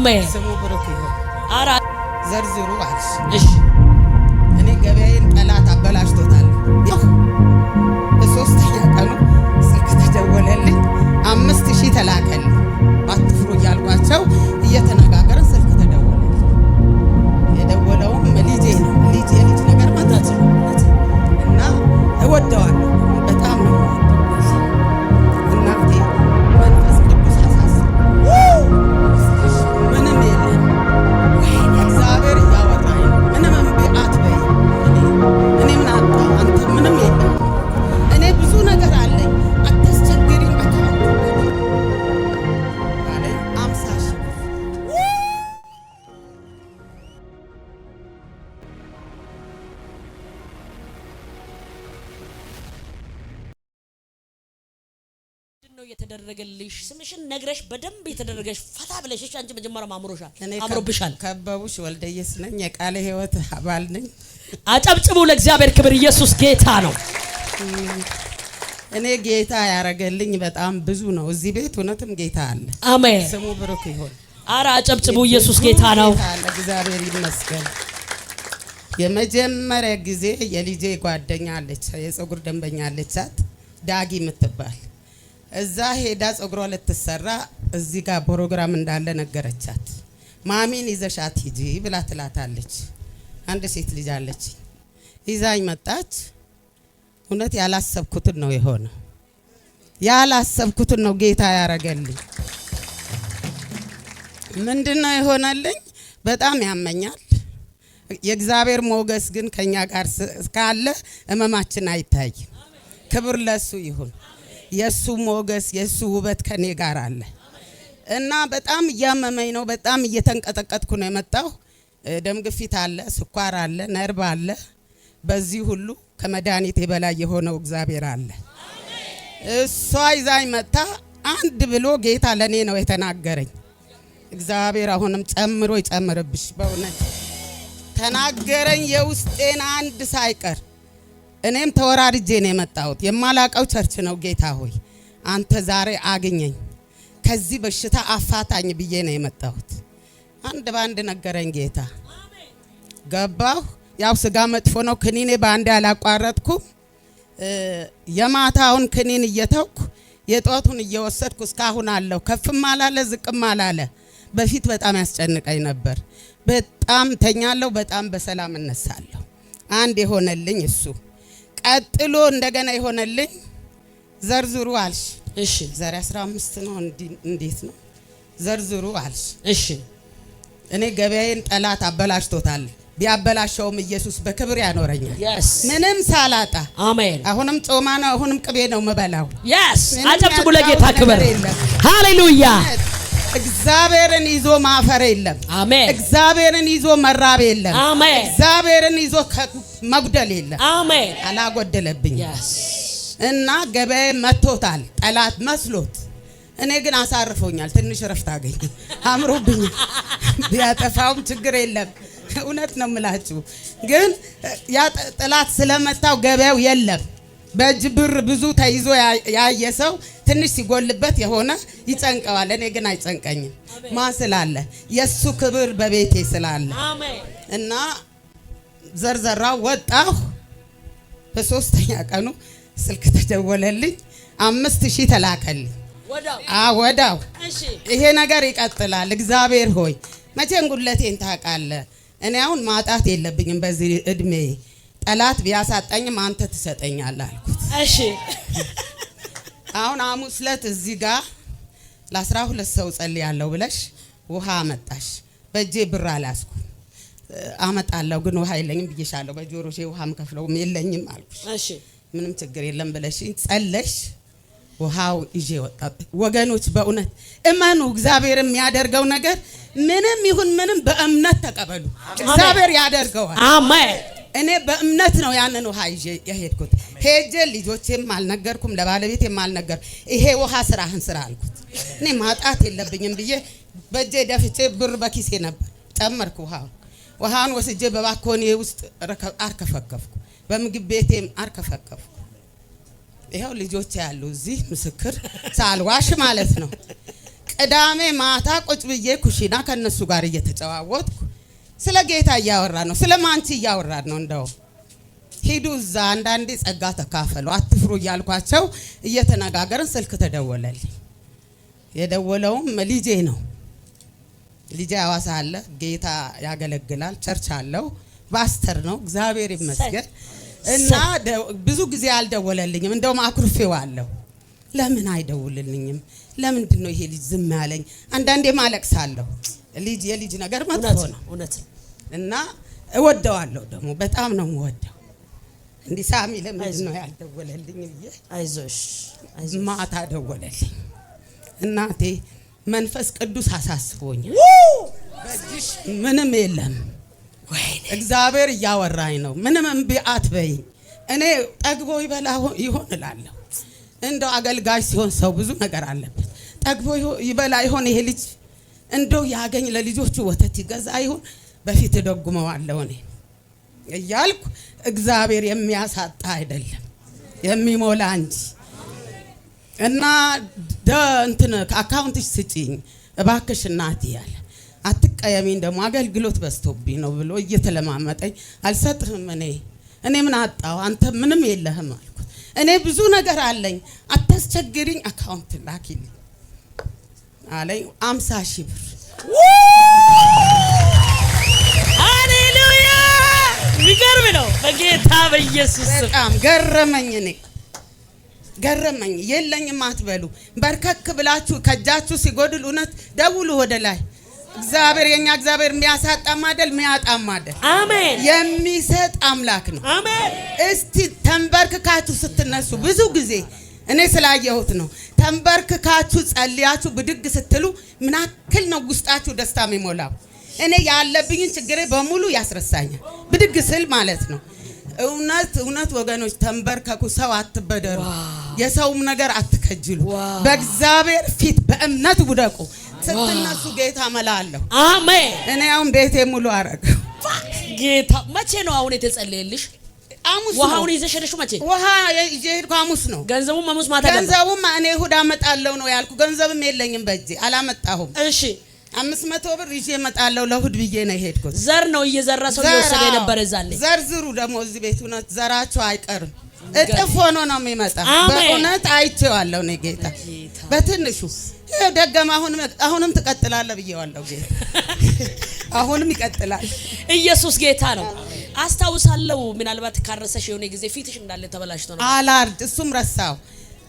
አሜን። ስሙ ብሩክ ይሁን። አራ ዘርዝሩ አልሽ። እሺ እኔ ገበያዬን ጠላት አበላሽቶታል። በሶስተኛ ቀኑ ስልክ ተደወለልኝ። 5000 ተላከልኝ። አትፍሩ እያልኳቸው እየተነጋገርን ስልክ ተደወለልኝ። የደወለውም ልጄ ነው። ልጅ ነገር ማታች እና እወደዋለሁ በጣም ነው እናቴ መንፈስ ቅዱስ አሳስብ ምንም የለም እግዚአብሔር እያወራኝ ነው። ምንም እምቢ አትበይ። እኔ ምን አጣ አንተ ምንም የለም። እኔ ብዙ ነገር አለኝ አታስቸግሪኝ በቃ አለኝ። 50,000 ነው የተደረገልሽ? ስምሽን ነግረሽ በደንብ የተደረገሽ ፈታ ብለሽ አንቺ መጀመሪያ አምሮሻል፣ እኔ አምሮብሻል። ከበቡሽ ወልደየስ ነኝ። የቃለ ሕይወት አባል ነኝ። አጨብጭቡ ለእግዚአብሔር ክብር። ኢየሱስ ጌታ ነው። እኔ ጌታ ያረገልኝ በጣም ብዙ ነው። እዚህ ቤት እውነትም ጌታ አለ። አሜን። ስሙ ብሩክ ይሁን። አራ አጨብጭቡ። ኢየሱስ ጌታ ነው። እግዚአብሔር ይመስገን። የመጀመሪያ ጊዜ የልጄ ጓደኛ አለች፣ የፀጉር ደንበኛ አለቻት ዳጊ የምትባል እዛ ሄዳ ፀጉሯ ልትሰራ እዚህ ጋር ፕሮግራም እንዳለ ነገረቻት። ማሚን ይዘሻት ሂጂ ብላ ትላታለች። አንድ ሴት ልጅ አለች። ይዛኝ መጣች። እውነት ያላሰብኩትን ነው የሆነው። ያላሰብኩትን ነው ጌታ ያረገልኝ። ምንድነው የሆነልኝ? በጣም ያመኛል። የእግዚአብሔር ሞገስ ግን ከኛ ጋር ካለ እመማችን አይታይም። ክብር ለሱ ይሁን። የሱ ሞገስ የሱ ውበት ከኔ ጋር አለ እና በጣም እያመመኝ ነው። በጣም እየተንቀጠቀጥኩ ነው የመጣው። ደም ግፊት አለ፣ ስኳር አለ፣ ነርቭ አለ። በዚህ ሁሉ ከመድኃኒቴ በላይ የሆነው እግዚአብሔር አለ። እሷ ይዛኝ መጣ። አንድ ብሎ ጌታ ለኔ ነው የተናገረኝ። እግዚአብሔር አሁንም ጨምሮ ይጨምርብሽ። በእውነት ተናገረኝ የውስጤን አንድ ሳይቀር። እኔም ተወራርጄ ነው የመጣሁት። የማላቀው ቸርች ነው። ጌታ ሆይ አንተ ዛሬ አግኘኝ፣ ከዚህ በሽታ አፋታኝ ብዬ ነው የመጣሁት። አንድ ባንድ ነገረኝ ጌታ። ገባሁ። ያው ስጋ መጥፎ ነው። ክኒኔ ባንድ ያላቋረጥኩም። የማታውን ክኒን እየተውኩ የጧቱን እየወሰድኩ እስካሁን አለው። ከፍም አላለ ዝቅም አላለ። በፊት በጣም ያስጨንቀኝ ነበር። በጣም ተኛለሁ፣ በጣም በሰላም እነሳለሁ። አንድ የሆነልኝ እሱ። ቀጥሎ እንደገና የሆነልኝ ዘርዝሩ አልሽ። እሺ ዛሬ 15 ነው። እንዴት ነው ዘርዝሩ አልሽ? እሺ እኔ ገበያዬን ጠላት አበላሽቶታል። ቢያበላሸውም ኢየሱስ በክብር ያኖረኛል። ምንም ሳላጣ። አሜን። አሁንም ጾማ ነው፣ አሁንም ቅቤ ነው መበላው። አጨብጭቡ ለጌታ ክብር። ሃሌሉያ። እግዚአብሔርን ይዞ ማፈር የለም። አሜን። እግዚአብሔርን ይዞ መራብ የለም። አሜን። እግዚአብሔርን ይዞ መጉደል የለም። አሜን። አላጎደለብኝ እና ገበያ መቶታል ጠላት መስሎት። እኔ ግን አሳርፎኛል። ትንሽ ረፍት አገኘ። አምሮብኝ ቢያጠፋውም ችግር የለም። እውነት ነው የምላችሁ። ግን ያ ጠላት ስለመታው ገበያው የለም። በእጅ ብር ብዙ ተይዞ ያየ ሰው ትንሽ ሲጎልበት የሆነ ይጨንቀዋል። እኔ ግን አይጨንቀኝም። ማን ስላለ? የሱ ክብር በቤቴ ስላለ እና ዘርዘራው ወጣሁ። በሶስተኛ ቀኑ ስልክ ተደወለልኝ። 5000 ተላከልኝ ወዳው። ይሄ ነገር ይቀጥላል። እግዚአብሔር ሆይ መቼም ጉለቴን ታውቃለህ። እኔ አሁን ማጣት የለብኝም በዚህ እድሜ። ጠላት ቢያሳጣኝም አንተ ትሰጠኛለህ አልኩት። እሺ አሁን ሐሙስ ዕለት እዚህ ጋር ለ12 ሰው ጸልያለሁ ብለሽ ውሃ አመጣሽ። በእጄ ብር አላስኩ። አመጣለሁ ግን ውሃ የለኝም ብዬሻለሁ። በጆሮሼ ውሃም ከፍለውም የለኝም አልኩሽ። እሺ ምንም ችግር የለም ብለሽ ጸለሽ። ውሃው ይዤ ወጣሁ። ወገኖች በእውነት እመኑ። እግዚአብሔር የሚያደርገው ነገር ምንም ይሁን ምንም በእምነት ተቀበሉ። እግዚአብሔር ያደርገዋል። አሜን። እኔ በእምነት ነው ያንን ውሃ ይዤ የሄድኩት። ሄጄ ልጆቼም አልነገርኩም፣ ለባለቤቴም አልነገር። ይሄ ውሃ ስራህን ስራ አልኩት። እኔ ማጣት የለብኝም ብዬ በእጄ ደፍቼ ብር በኪሴ ነበር ጨመርኩ። ውሃውን ወስጄ በባኮኔ ውስጥ አርከፈከፍኩ። በምግብ ቤቴም አርከፈከፍኩ። ይሄው ልጆቼ ያሉ እዚህ ምስክር ሳልዋሽ ማለት ነው። ቅዳሜ ማታ ቁጭ ብዬ ኩሽና ከነሱ ጋር እየተጨዋወትኩ ስለ ጌታ እያወራ ነው፣ ስለ ማንቺ እያወራ ነው። እንደው ሂዱ እዛ አንዳንዴ ጸጋ ተካፈሉ አትፍሩ እያልኳቸው እየተነጋገርን ስልክ ተደወለልኝ። የደወለውም ልጄ ነው። ልጄ ሐዋሳ አለ፣ ጌታ ያገለግላል፣ ቸርች አለው፣ ፓስተር ነው፣ እግዚአብሔር ይመስገን። እና ብዙ ጊዜ አልደወለልኝም፣ እንደውም አኩርፌዋለሁ። ለምን አይደውልልኝም? ለምንድን ነው ይሄ ልጅ ዝም ያለኝ? አንዳንዴ ማለቅሳለሁ። የልጅ ነገር መጥፎ ነው እውነት። እና እወደዋለሁ ደግሞ በጣም ነው የምወደው። እንዲህ ሳሚ ለምንድን ነው ያልደወለልኝ ብዬ አይዞሽ ማታ ደወለልኝ። እናቴ መንፈስ ቅዱስ አሳስቦኛል፣ በእጅሽ ምንም የለም፣ እግዚአብሔር እያወራኝ ነው፣ ምንም እምቢ አትበይኝ። እኔ ጠግቦ ይበላ ይሆን እላለሁ። እንደው አገልጋይ ሲሆን ሰው ብዙ ነገር አለበት። ጠግቦ ይበላ ይሆን ይሄ ልጅ? እንደው ያገኝ ለልጆቹ ወተት ይገዛ ይሆን? በፊት ደጉመዋለሁ እኔ እያልኩ እግዚአብሔር የሚያሳጣ አይደለም የሚሞላ እንጂ። እና እንትን አካውንትሽ ስጪኝ እባክሽ እናቴ ያለ አትቀየሚኝ፣ ደግሞ አገልግሎት በዝቶብኝ ነው ብሎ እየተለማመጠኝ አልሰጥህም፣ እኔ ምን አጣው? አንተ ምንም የለህም አልኩት። እኔ ብዙ ነገር አለኝ፣ አታስቸግሪኝ፣ አካውንት ላኪልኝ አለኝ። 50,000 ብር። ሃሌሉያ! የሚገርም ነው። በጌታ በኢየሱስ በጣም ገረመኝ። ገረመኝ። የለኝም አትበሉ፣ በርከክ ብላችሁ ከእጃችሁ ሲጎድል እውነት ደውሉ ወደ ላይ። እግዚአብሔር የኛ እግዚአብሔር የሚያሳጣም አይደል የሚያጣም አይደል። አሜን። የሚሰጥ አምላክ ነው። አሜን። እስቲ ተንበርክካችሁ ስትነሱ ብዙ ጊዜ እኔ ስላየሁት ነው። ተንበርክካችሁ ጸልያችሁ ብድግ ስትሉ ምን ያክል ነው ውስጣችሁ ደስታ የሚሞላው። እኔ ያለብኝን ችግሬ በሙሉ ያስረሳኛል ብድግ ስል ማለት ነው። እውነት ወገኖች ተንበርከኩ፣ ሰው አትበደሩ፣ የሰውም ነገር አትከጅሉ፣ በእግዚአብሔር ፊት በእምነት ውደቁ። ስትነሱ ጌታ መላለሁ። አሜን። እኔ አሁን ቤቴ ሙሉ አረገው ጌታ። መቼ ነው አሁን የተጸለየልሽ? ሐሙስ ውሃውን ይዘሽ ሄደሽው መቼ? ውሃ የሄድኩ ሐሙስ ነው። ገንዘቡም ሐሙስ ማታ ገንዘቡም እኔ እሑድ አመጣለሁ ነው ያልኩ። ገንዘብም የለኝም በእጄ አላመጣሁም። እሺ 500 ብር ይዤ እመጣለሁ ለእሑድ ብዬ ነው የሄድኩት። ዘር ነው እየዘራ ሰው እየወሰደ የነበረ ዛኔ። ዘርዝሩ ደግሞ እዚህ ቤት እውነት ዘራቸው አይቀርም፣ እጥፍ ሆኖ ነው የሚመጣ። በእውነት አይቼዋለሁ ነው ጌታ በትንሹ ደገማ አሁንም ትቀጥላለህ ብዬዋለሁ ጌታ። አሁንም ይቀጥላል። ኢየሱስ ጌታ ነው። አስታውሳለሁ ምናልባት ካረሰሽ የሆነ ጊዜ ፊትሽ እንዳለ ተበላሽቶ ነው አላርድ። እሱም ረሳው።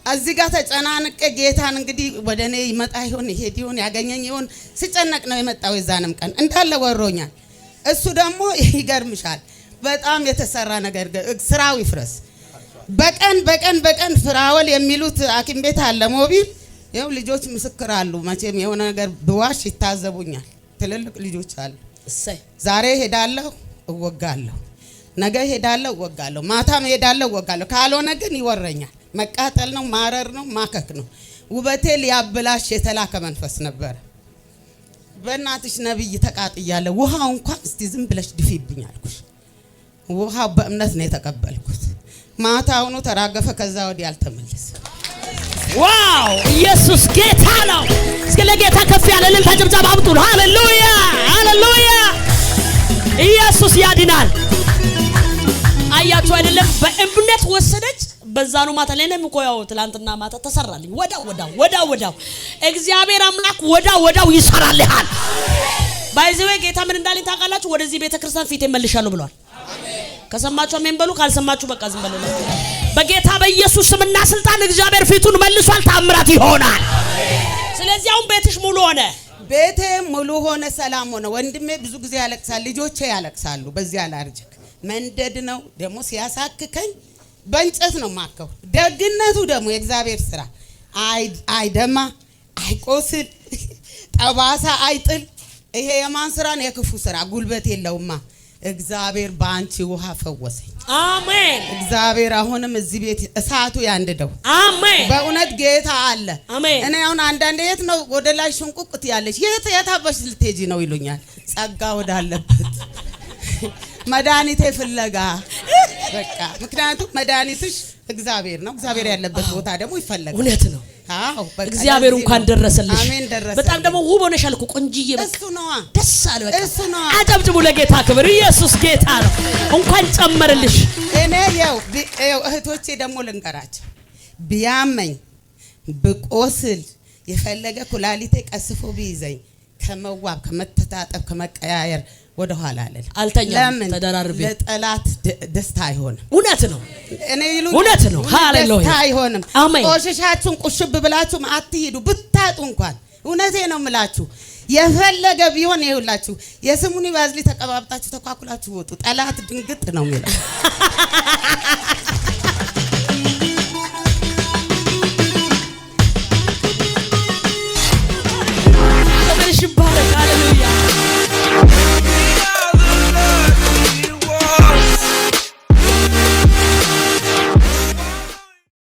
እዚህ ጋር ተጨናንቄ ጌታን እንግዲህ ወደ እኔ ይመጣ ይሆን ይሄድ ይሆን ያገኘኝ ይሆን ሲጨነቅ ነው የመጣው። የዛንም ቀን እንዳለ ወሮኛል። እሱ ደግሞ ይገርምሻል በጣም የተሰራ ነገር ስራው ይፍረስ። በቀን ፍራወል የሚሉት ሐኪም ቤት አለ ሞቢል። ይኸው ልጆች ምስክር አሉ። መቼም የሆነ ነገር ብዋሽ ይታዘቡኛል። ትልልቅ ልጆች አሉ። ዛሬ ሄዳለሁ እወጋለሁ፣ ነገ ሄዳለሁ እወጋለሁ፣ ማታም ሄዳለሁ እወጋለሁ። ካልሆነ ግን ይወረኛል። መቃጠል ነው፣ ማረር ነው፣ ማከክ ነው። ውበቴ ሊያበላሽ የተላከ መንፈስ ነበር። በእናትሽ ነብይ ተቃጥያለሁ፣ ውሃው እንኳን እስቲ ዝም ብለሽ ድፊብኝ አልኩሽ። ውሃው በእምነት ነው የተቀበልኩት። ማታውኑ ተራገፈ። ከዛ ወዲህ አልተመለሰ። ዋው! ኢየሱስ ጌታ ነው። እስከ ለጌታ ከፍ ያለ እልልታ ጭብጨባ አምጡ። ሃሌሉያ! ሃሌሉያ! ኢየሱስ ያድናል። አያችሁ አይደለም? በእምነት ወሰደች። በዛኑ ማታ ላይ ነው የምቆየው። ትላንትና ማታ ተሰራልኝ። ወዳው እግዚአብሔር አምላክ ወዳው ይሰራልሃል። ባይዘዌ ጌታ ምን እንዳለኝ ታውቃላችሁ? ወደዚህ ቤተክርስቲያን ፊት መልሻለሁ ብሏል። ከሰማችሁ አሜን በሉ፣ ካልሰማችሁ በቃ ዝም በሉ። በጌታ በኢየሱስ ስምና ስልጣን እግዚአብሔር ፊቱን መልሷል። ታምራት ይሆናል። ስለዚህ አሁን ቤትሽ ሙሉ ሆነ። ቤቴ ሙሉ ሆነ፣ ሰላም ሆነ። ወንድሜ ብዙ ጊዜ ያለቅሳል፣ ልጆቼ ያለቅሳሉ። በዚህ አላርጅክ መንደድ ነው ደግሞ ሲያሳክከኝ በእንጨት ነው ማከው። ደግነቱ ደግሞ የእግዚአብሔር ስራ አይደማ፣ አይቆስል፣ ጠባሳ አይጥል። ይሄ የማን ስራ ነው? የክፉ ስራ። ጉልበት የለውማ። እግዚአብሔር በአንቺ ውሃ ፈወሰኝ። አሜን። እግዚአብሔር አሁንም እዚህ ቤት እሳቱ ያንድደው። አሜን። በእውነት ጌታ አለ። አሜን። እኔ አሁን አንዳንዴ የት ነው ወደ ላይ ሽንቁቅት ያለች የት አባሽ ልትሄጂ ነው ይሉኛል። ጸጋ ወዳለበት መድኃኒቴ ፍለጋ በቃ። ምክንያቱም መድኃኒትሽ እግዚአብሔር ነው። እግዚአብሔር ያለበት ቦታ ደግሞ ይፈለጋል። እውነት ነው። አዎ እግዚአብሔር እንኳን ደረሰልሽ። አሜን ደረሰልሽ። በጣም ደግሞ ውብ ሆነሻል እኮ ቆንጂዬ። እሱ ነው ደስ አለ በቃ እሱ ነው። አጨብጭቡ ለጌታ ክብር። ኢየሱስ ጌታ ነው። እንኳን ጨመረልሽ። እኔ ያው እህቶቼ ደግሞ ልንገራቸው ቢያመኝ ብቆስል የፈለገ ኩላሊቴ ቀስፎ ቢይዘኝ ከመዋብ ከመተጣጠብ ከመቀያየር ወደ ኋላ አለል አልተኛም ተደራርቤ ለጠላት ደስታ አይሆንም። እውነት ነው እኔ ይሉ እውነት ነው። ሃሌሉያ ደስታ አይሆንም። አሜን። ቆሽሻችሁን ቁሽብ ብላችሁ አትሂዱ ብታጡ እንኳን እውነቴ ነው የምላችሁ የፈለገ ቢሆን ይኸውላችሁ የስሙኒ ባዝሊ ተቀባብጣችሁ ተኳኩላችሁ ወጡ ጠላት ድንግጥ ነው የሚለው